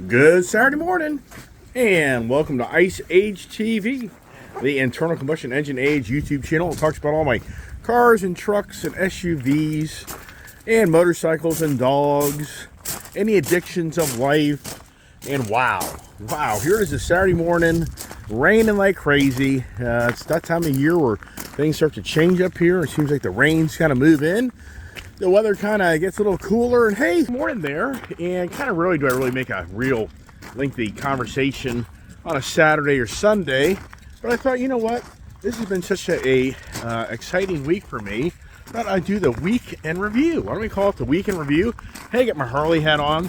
Good Saturday morning, and welcome to Ice Age TV, the internal combustion engine age YouTube channel. It talks about all my cars and trucks and SUVs and motorcycles and dogs and the addictions of life. And wow, here it is, a Saturday morning, raining like crazy. It's that time of year where things start to change up here. It seems like the rain's kind of move in. The weather kind of gets a little cooler, and hey, morning there. And kind of really, do I really make a real lengthy conversation on a Saturday or Sunday? But I thought, you know what? This has been such a exciting week for me that I do the weekend review. Why don't we call it the weekend review? Hey, I got my Harley hat on.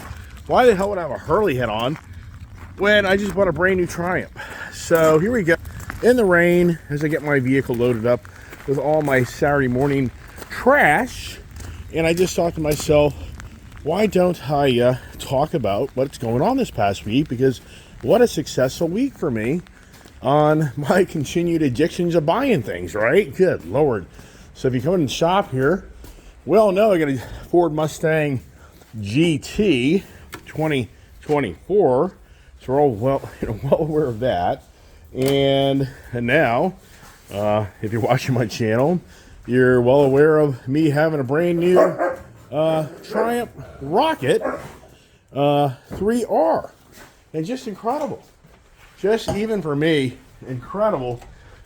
Why the hell would I have a Harley hat on when I just bought a brand new Triumph? So here we go. In the rain, as I get my vehicle loaded up with all my Saturday morning trash. And I just thought to myself, why don't I talk about what's going on this past week? Because what a successful week for me on my continued addictions of buying things, right? Good Lord. So if you come in and shop here, well, no, I got a Ford Mustang GT 2024. So we're all well aware of that. And now, if you're watching my channel, you're well aware of me having a brand new Triumph Rocket 3R. And just incredible. Just even for me, incredible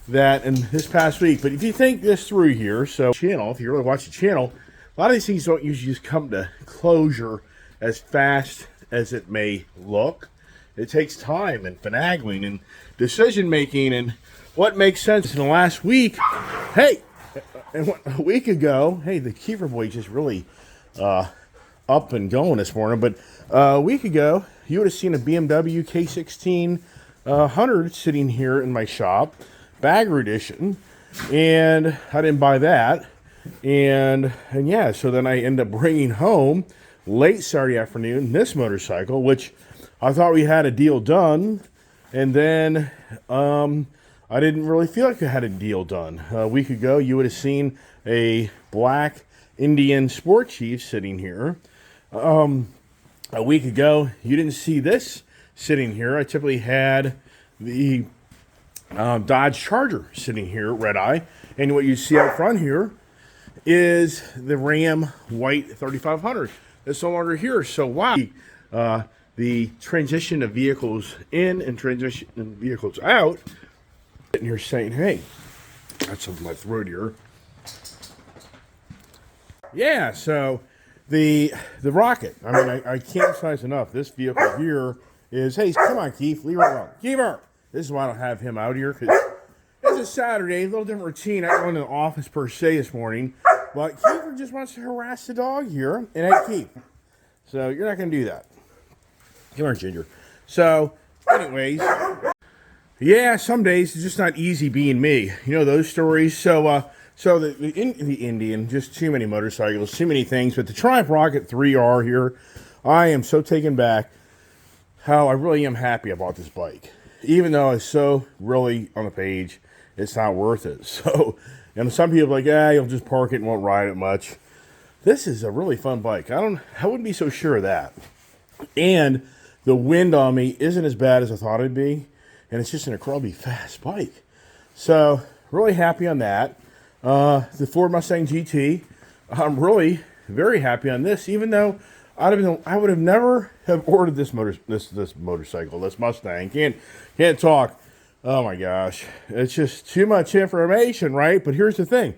that in this past week. But if you think this through here, so channel, if you really watch the channel, a lot of these things don't usually just come to closure as fast as it may look. It takes time and finagling and decision making and what makes sense. In the last week, hey, and a week ago, hey, the Kiefer boy just really up and going this morning. But a week ago, you would have seen a BMW K16 100 sitting here in my shop, Bagger Edition, and I didn't buy that. And yeah, so then I end up bringing home late Saturday afternoon this motorcycle, which I thought we had a deal done, and then I didn't really feel like I had a deal done. A week ago, you would have seen a black Indian Sport Chief sitting here. A week ago, you didn't see this sitting here. I typically had the Dodge Charger sitting here, red eye. And what you see out front here is the Ram White 3500. It's no longer here. So wow. The transition of vehicles in and transition of vehicles out. And you're saying, hey, that's something my throat here. Yeah, so the Rocket. I mean, I can't emphasize enough. This vehicle here is, hey, come on, Keith, leave it alone. Keeper! This is why I don't have him out here, because it's a Saturday, a little different routine. I don't go into the office per se this morning, but Keeper just wants to harass the dog here, and hey, Keith. So you're not going to do that. Come on, Ginger. So, anyways, yeah, some days it's just not easy being me. You know those stories. So the Indian, just too many motorcycles, too many things. But the Triumph Rocket 3R here, I am so taken back how I really am happy about this bike. Even though it's so really on the page, it's not worth it. So, and some people are like, you'll just park it and won't ride it much. This is a really fun bike. I wouldn't be so sure of that. And the wind on me isn't as bad as I thought it'd be. And it's just an incredibly fast bike. So, really happy on that. The Ford Mustang GT, I'm really very happy on this, even though I would have never have ordered this motorcycle, this Mustang. Can't talk. Oh my gosh. It's just too much information, right? But here's the thing.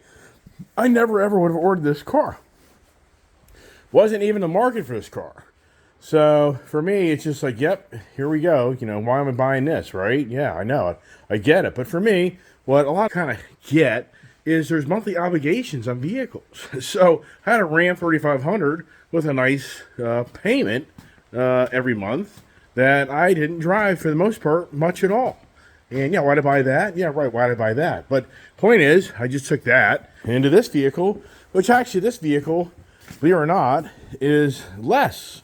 I never ever would have ordered this car. Wasn't even the market for this car. So for me, it's just like, yep, here we go. You know, why am I buying this, right? Yeah, I know. I get it. But for me, what a lot kind of get is there's monthly obligations on vehicles. So I had a Ram 3500 with a nice payment every month that I didn't drive for the most part much at all. And yeah, why did I buy that? Yeah, right, why did I buy that? But point is, I just took that into this vehicle, which actually this vehicle, believe it or not, is less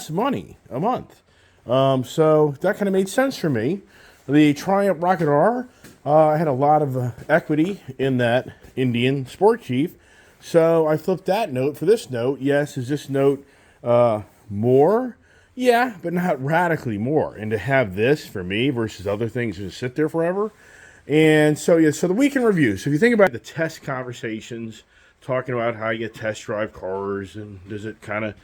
money a month. So that kind of made sense for me. The Triumph Rocket R, I had a lot of equity in that Indian Sport Chief. So I flipped that note for this note. Yes, is this note more? Yeah, but not radically more. And to have this for me versus other things just sit there forever. And so, yeah, so the weekend review. So if you think about the test conversations, talking about how you test drive cars and does it kind of,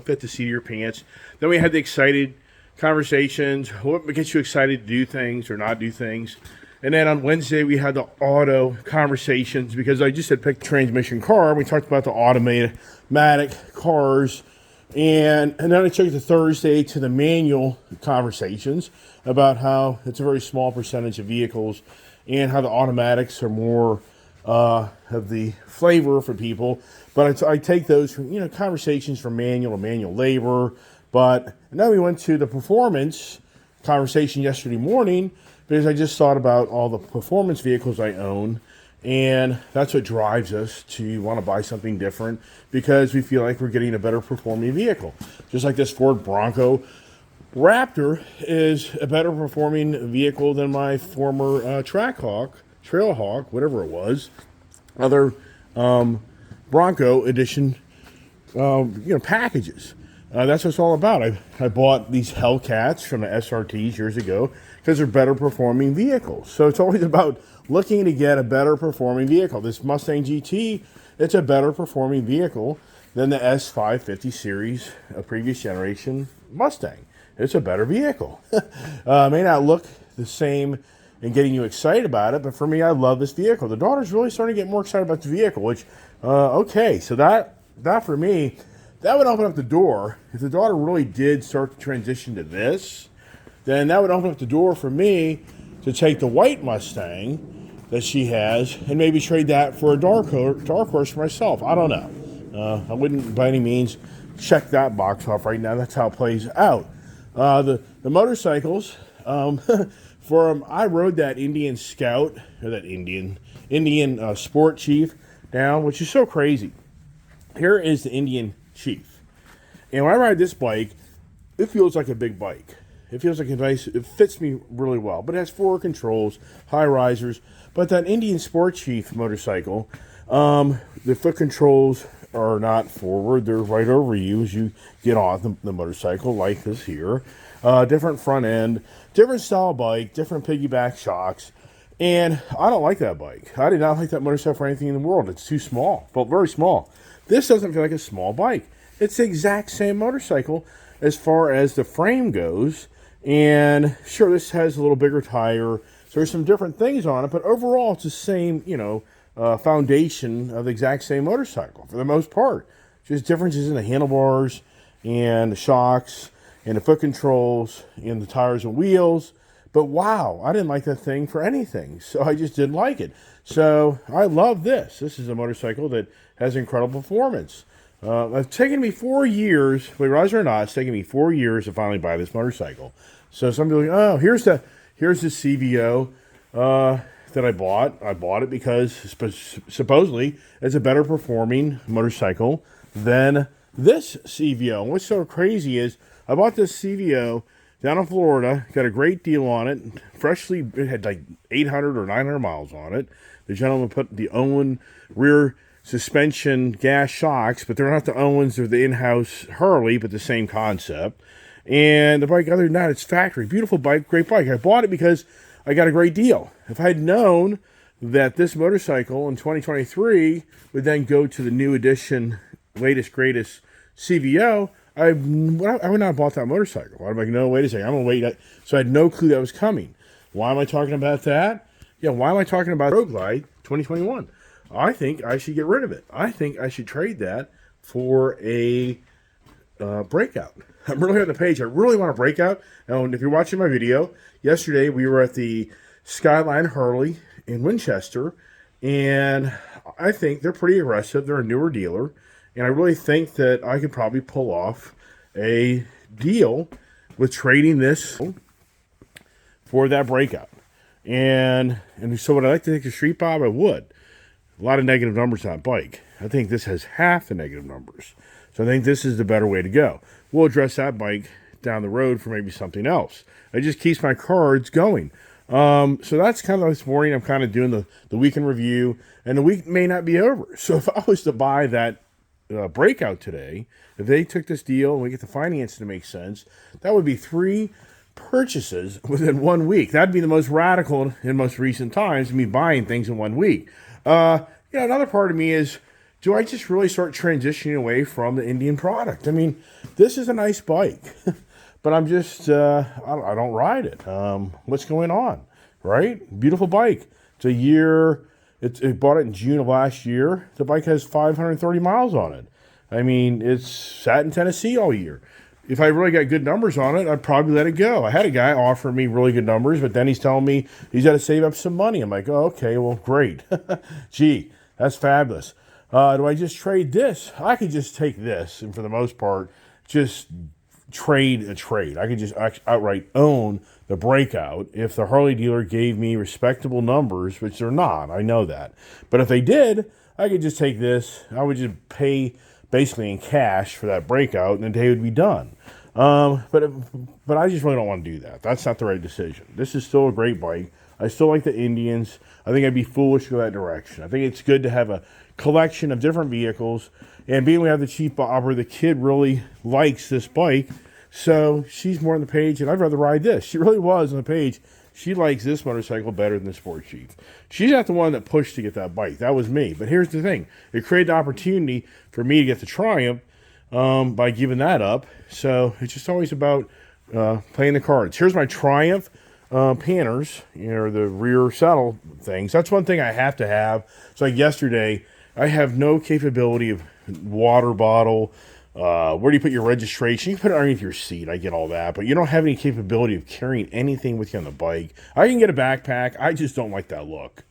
fit the seat of your pants. Then we had the excited conversations. What gets you excited to do things or not do things? And then on Wednesday, we had the auto conversations because I just had picked a transmission car. We talked about the automatic cars. And then I took it to Thursday to the manual conversations about how it's a very small percentage of vehicles and how the automatics are more of the flavor for people. But I take those from, conversations from manual to manual labor. And then we went to the performance conversation yesterday morning because I just thought about all the performance vehicles I own. And that's what drives us to want to buy something different because we feel like we're getting a better performing vehicle. Just like this Ford Bronco Raptor is a better performing vehicle than my former Trailhawk, whatever it was, other Bronco edition, packages. That's what it's all about. I bought these Hellcats from the SRTs years ago because they're better performing vehicles. So it's always about looking to get a better performing vehicle. This Mustang GT, it's a better performing vehicle than the S550 series, a previous generation Mustang. It's a better vehicle. May not look the same and getting you excited about it, but for me, I love this vehicle. The daughter's really starting to get more excited about the vehicle, which, okay, so that for me, that would open up the door. If the daughter really did start to transition to this, then that would open up the door for me to take the white Mustang that she has and maybe trade that for a dark horse for myself. I don't know. I wouldn't by any means check that box off right now. That's how it plays out. The motorcycles, I rode that Indian Scout, or that Indian Sport Chief down, which is so crazy. Here is the Indian Chief. And when I ride this bike, it feels like a big bike. It feels like it fits me really well. But it has 4 controls, high risers. But that Indian Sport Chief motorcycle, the foot controls are not forward. They're right over you as you get on the motorcycle, like this here. Different front end, different style bike, different piggyback shocks. And I don't like that bike. I did not like that motorcycle for anything in the world. It's too small. Felt very small. This doesn't feel like a small bike. It's the exact same motorcycle as far as the frame goes. And sure, this has a little bigger tire. So there's some different things on it, but overall it's the same, foundation of the exact same motorcycle for the most part. Just differences in the handlebars and the shocks and the foot controls and the tires and wheels. But wow, I didn't like that thing for anything. So I just didn't like it. So I love this. This is a motorcycle that has incredible performance. It's taken me 4 years, whether it or not, it's taken me 4 years to finally buy this motorcycle. So some people are like, oh, here's the CVO that I bought. I bought it because supposedly it's a better performing motorcycle than this CVO. And what's so crazy is I bought this CVO down in Florida, got a great deal on it. It had like 800 or 900 miles on it. The gentleman put the Owen rear suspension gas shocks, but they're not the Owens, they're the in-house Hurley, but the same concept. And the bike, other than that, it's factory. Beautiful bike, great bike. I bought it because I got a great deal. If I had known that this motorcycle in 2023 would then go to the new edition, latest, greatest CVO, I would not have bought that motorcycle. I'm like, no, wait a second, I'm going to wait. So I had no clue that was coming. Why am I talking about that? Yeah, why am I talking about Road Glide 2021? I think I should get rid of it. I think I should trade that for a Breakout. I'm really on the page. I really want a Breakout. And if you're watching my video, yesterday we were at the Skyline Hurley in Winchester, and I think they're pretty aggressive. They're a newer dealer, and I really think that I could probably pull off a deal with trading this for that Breakout. And so would I like to take a Street Bob? I would. A lot of negative numbers on that bike. I think this has half the negative numbers. So I think this is the better way to go. We'll address that bike down the road for maybe something else. It just keeps my cards going. So that's kind of this morning. I'm kind of doing the weekend review, and the week may not be over. So if I was to buy that Breakout today, if they took this deal and we get the financing to make sense, that would be 3 purchases within 1 week. That'd be the most radical in most recent times, me buying things in 1 week. Another part of me is, do I just really start transitioning away from the Indian product? I mean, this is a nice bike, but I'm just, I don't ride it. What's going on, right? Beautiful bike. It's a year, it bought it in June of last year. The bike has 530 miles on it. I mean, it's sat in Tennessee all year. If I really got good numbers on it, I'd probably let it go. I had a guy offer me really good numbers, but then he's telling me he's got to save up some money. I'm like, oh, okay, well, great. Gee, that's fabulous. Do I just trade this? I could just take this, and for the most part, just trade a trade. I could just outright own the Breakout if the Harley dealer gave me respectable numbers, which they're not. I know that. But if they did, I could just take this. I would just pay basically in cash for that Breakout, and the day would be done. But I just really don't want to do that. That's not the right decision. This is still a great bike. I still like the Indians. I think I'd be foolish to go that direction. I think it's good to have a collection of different vehicles. And being we have the Chief Bobber, the kid really likes this bike. So she's more on the page, and I'd rather ride this. She really was on the page. She likes this motorcycle better than the Sport Chief. She's not the one that pushed to get that bike. That was me. But here's the thing. It created the opportunity for me to get the Triumph by giving that up. So it's just always about playing the cards. Here's my Triumph panners, the rear saddle things. That's one thing I have to have. It's like yesterday, I have no capability of water bottle. Where do you put your registration? You can put it underneath your seat. I get all that. But you don't have any capability of carrying anything with you on the bike. I can get a backpack. I just don't like that look.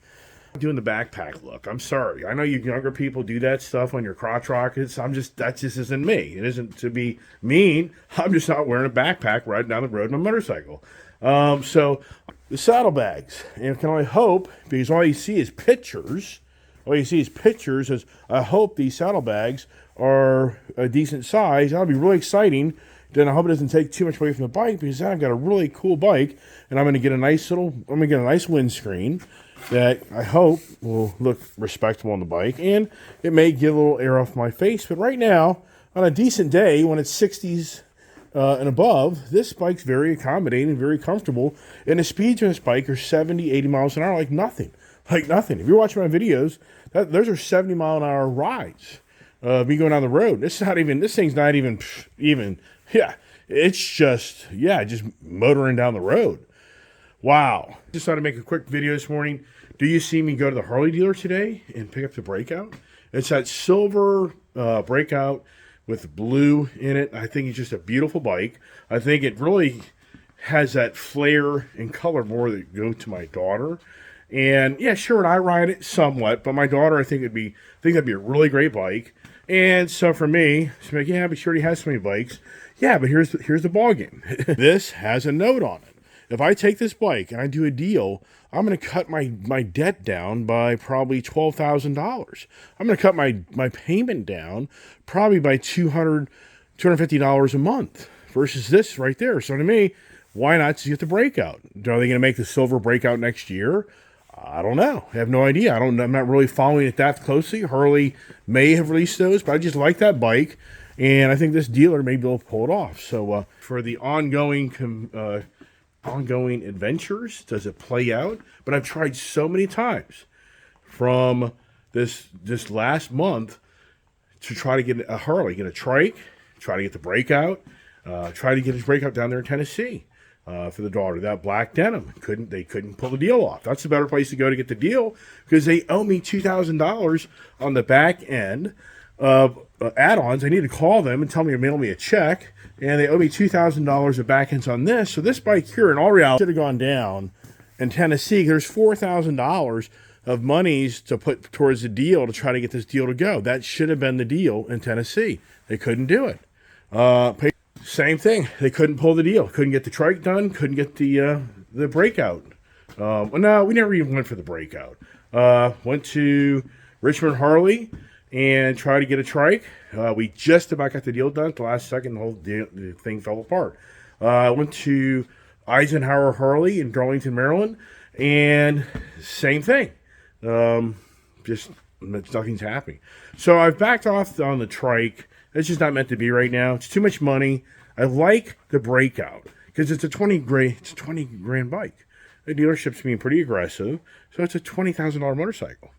I'm doing the backpack look. I'm sorry. I know you younger people do that stuff on your crotch rockets. that just isn't me. It isn't to be mean. I'm just not wearing a backpack riding down the road on a motorcycle. So the saddlebags. And I can only hope, because all you see is pictures. Is I hope these saddlebags are a decent size. That'll be really exciting. Then I hope it doesn't take too much away from the bike, because then I've got a really cool bike, and I'm going to get a nice windscreen that I hope will look respectable on the bike, and it may give a little air off my face. But right now, on a decent day when it's 60s and above, this bike's very accommodating, very comfortable, and the speeds on this bike are 70, 80 miles an hour, like nothing. Like nothing. If you're watching my videos, those are 70 mile an hour rides. Me going down the road. This thing's not even, it's just motoring down the road. Wow. Just thought to make a quick video this morning. Do you see me go to the Harley dealer today and pick up the Breakout? It's that silver Breakout with blue in it. I think it's just a beautiful bike. I think it really has that flair and color more that go to my daughter. And yeah, sure, I ride it somewhat, but my daughter, I think that'd be a really great bike. And so for me, she's like, yeah, but she already has so many bikes. Yeah, but here's the ball game. This has a note on it. If I take this bike and I do a deal, I'm going to cut my debt down by probably $12,000. I'm going to cut my payment down probably by $250 a month versus this right there. So to me, why not just get the Breakout? Are they going to make the silver Breakout next year? I don't know. I have no idea. I'm not really following it that closely. Harley may have released those, but I just like that bike, and I think this dealer may be able to pull it off. So for the ongoing adventures, does it play out? But I've tried so many times from this last month to try to get a Harley, get a trike, try to get the Breakout, try to get his Breakout down there in Tennessee. For the daughter, that black denim, they couldn't pull the deal off. That's a better place to go to get the deal, because they owe me $2,000 on the back end of add-ons. I need to call them and tell me to mail me a check, and they owe me $2,000 of back ends on this. So this bike here, in all reality, should have gone down in Tennessee. There's $4,000 of monies to put towards the deal to try to get this deal to go. That should have been the deal in Tennessee. They couldn't do it. Same thing. They couldn't pull the deal. Couldn't get the trike done. Couldn't get the Breakout. No, we never even went for the Breakout. Went to Richmond Harley and tried to get a trike. We just about got the deal done. At the last second, the thing fell apart. Went to Eisenhower Harley in Darlington, Maryland, and same thing. Just Nothing's happening. So I've backed off on the trike. It's just not meant to be right now. It's too much money. I like the Breakout because it's a 20 grand bike. The dealership's being pretty aggressive, so it's a $20,000 motorcycle.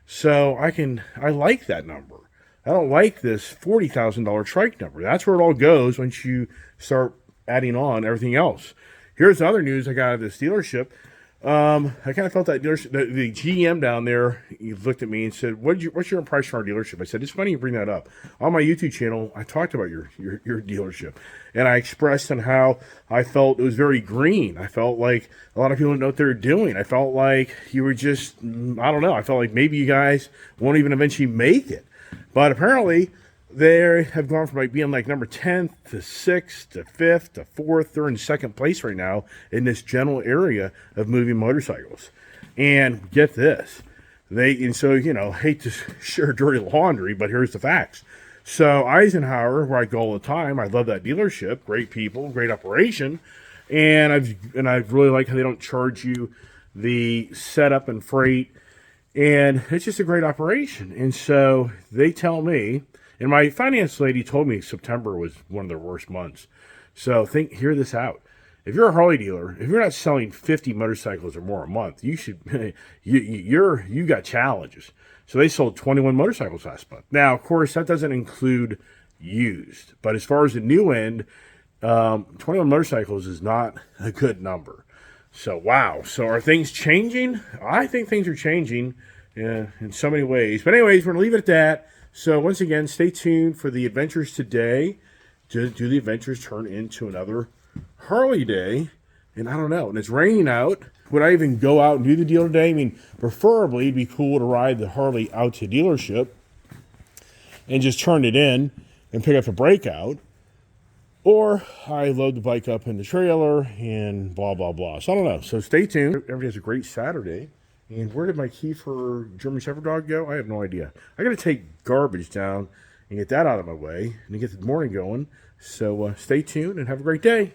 So I like that number. I don't like this $40,000 trike number. That's where it all goes once you start adding on everything else. Here's the other news I got out of this dealership. I kind of felt that dealership, the GM down there, he looked at me and said, what's your impression of our dealership? I said, it's funny you bring that up. On my YouTube channel, I talked about your dealership, and I expressed on how I felt it was very green. I felt like a lot of people didn't know what they were doing. I felt like you were just, I don't know, I felt like maybe you guys won't even eventually make it. But apparently, they have gone from being like number 10th to 6th to 5th to 4th. They're in 2nd place right now in this general area of moving motorcycles. And get this. So, hate to share dirty laundry, but here's the facts. So Eisenhower, where I go all the time, I love that dealership. Great people, great operation. And I really like how they don't charge you the setup and freight. And it's just a great operation. And so they tell me, and my finance lady told me September was one of their worst months. So hear this out. If you're a Harley dealer, if you're not selling 50 motorcycles or more a month, you should you got challenges. So they sold 21 motorcycles last month. Now, of course, that doesn't include used. But as far as the new end, 21 motorcycles is not a good number. So, wow. So are things changing? I think things are changing in so many ways. But anyways, we're going to leave it at that. So once again, stay tuned for the adventures today. Do the adventures turn into another Harley day? And I don't know. And it's raining out. Would I even go out and do the deal today? I mean, preferably it'd be cool to ride the Harley out to dealership and just turn it in and pick up the Breakout. Or I load the bike up in the trailer and blah, blah, blah. So I don't know. So stay tuned. Everybody has a great Saturday. And where did my key for German Shepherd dog go? I have no idea. I got to take garbage down and get that out of my way and get the morning going. So stay tuned and have a great day.